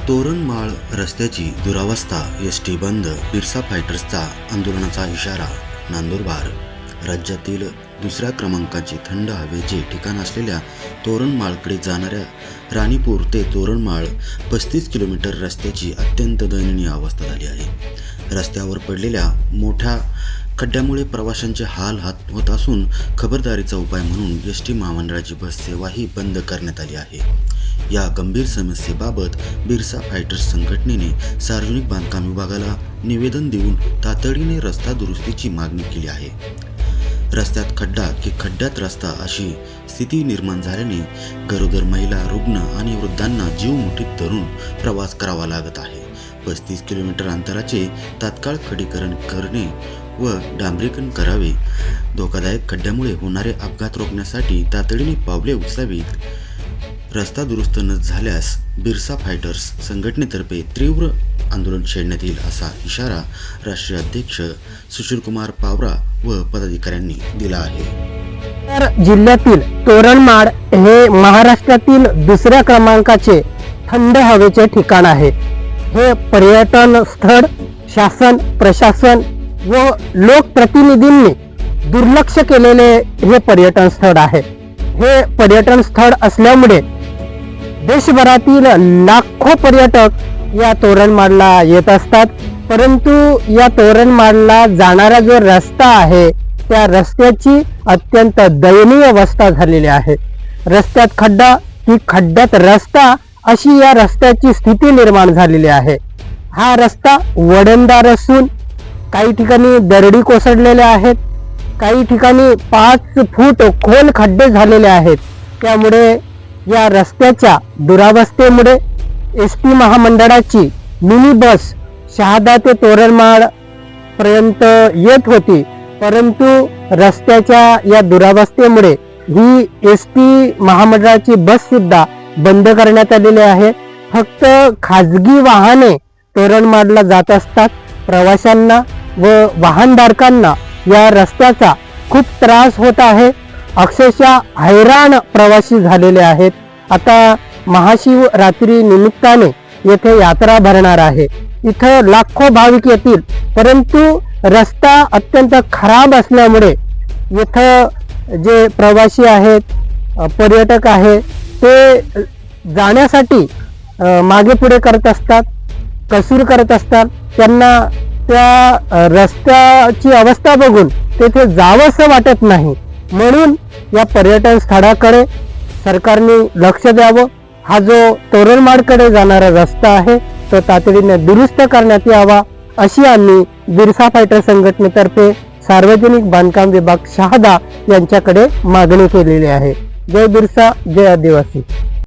तोरणमाळ रस्त्याची दुरावस्था, एसटी बंद, बिरसा फायटर्सचा आंदोलनाचा इशारा. नंदुरबार राज्यातील दुसऱ्या क्रमांकाची थंड हवेचे ठिकाण असलेल्या तोरणमाळकडे जाणाऱ्या राणीपूर ते तोरणमाळ 35 किलोमीटर रस्त्याची अत्यंत दयनीय अवस्था झाली आहे. रस्त्यावर पडलेल्या मोठ्या खड्ड्यामुळे प्रवाशांचे हाल होत असून खबरदारीचा उपाय म्हणून एसटी महामंडळाची बस सेवाही बंद करण्यात आली आहे. या गंभीर समस्येबाबत बिरसा फायटर्स संघटनेने सार्वजनिक बांधकाम विभागाला निवेदन देऊन तातडीने रस्ता दुरुस्तीची मागणी केली आहे. रस्त्यात खड्डा की खड्ड्यात रस्ता अशी स्थिती निर्माण झाल्याने गरोदर महिला, रुग्ण आणि वृद्धांना जीव मुठीत धरून प्रवास करावा लागत आहे. 35 किलोमीटर अंतराचे तात्काळ खडीकरण करणे व डांबरीकरण करावे. धोकादायक खड्ड्यामुळे होणारे अपघात रोखण्यासाठी तातडीने पावले उचलावीत. रस्ता दुरुस्त न झाल्यास बिरसा फायटर्स संघटनेतर्फे तीव्र आंदोलन छेडण्यात येईल असा इशारा राष्ट्रीय अध्यक्ष सुशीलकुमार पावरा व पदाधिकाऱ्यांनी दिला आहे. तर जिल्ह्यातील तोरणमाळ हे महाराष्ट्रातील दुसऱ्या क्रमांकाचे थंड हवेचे ठिकाण आहे. हे पर्यटन स्थळ शासन, प्रशासन व लोकप्रतिनिधींनी दुर्लक्ष केलेले हे पर्यटन स्थळ आहे. हे पर्यटन स्थळ असल्यामुळे देशभरातील लाखो पर्यटक या तोरणमाळला येत असतात. परंतु या तोरणमाळला जाणारा जो रस्ता आहे त्या रस्त्याची अत्यंत दयनीय अवस्था झालेली आहे. रस्त्यात खड्डा की खड्ड्यात रस्ता अशी या रस्त्याची स्थिती निर्माण झालेली आहे. हा रस्ता वडणदार असून काही ठिकाणी दरडी कोसळलेल्या आहेत, काही ठिकाणी 5 फूट खोल खड्डे झालेले आहेत. त्यामुळे या रस्त्याच्या दुरावस्थेमुळे एसटी महामंडळाची मिनी बस शहादा ते तोरणमाळ पर्यंत येत होती. परंतु रस्त्याच्या या दुरावस्थेमुळे ही एसटी महामंडळाची बस सुद्धा बंद करण्यात आलेली आहे. फक्त खाजगी वाहने तोरणमाळला जात असतात. प्रवाशांना व वाहनधारकांना या रस्त्याचा खूप त्रास होत आहे. अक्षरशः हैराण प्रवासी झालेले आहेत. आता महाशिवरात्री निमित्ताने येथे यात्रा भरणार आहे. इथं लाखो भाविक येतील, परंतु रस्ता अत्यंत खराब असल्यामुळे इथं जे प्रवासी आहेत, पर्यटक आहेत, ते जाण्यासाठी मागे पुढे करत असतात, कसूर करत असतात. त्यांना त्या रस्त्याची अवस्था बघून तेथे जावंसं वाटत नाही. म्हणून या पर्यटन स्थळाकडे सरकारने लक्ष द्यावं. हा जो तोरणमाळकडे जाणारा रस्ता आहे तो तातडीने दुरुस्त करण्यात यावा अशी आम्ही बिरसा फायटर संघटनेतर्फे सार्वजनिक बांधकाम विभाग शहादा यांच्याकडे मागणी केलेली आहे. जय बिरसा, जय आदिवासी.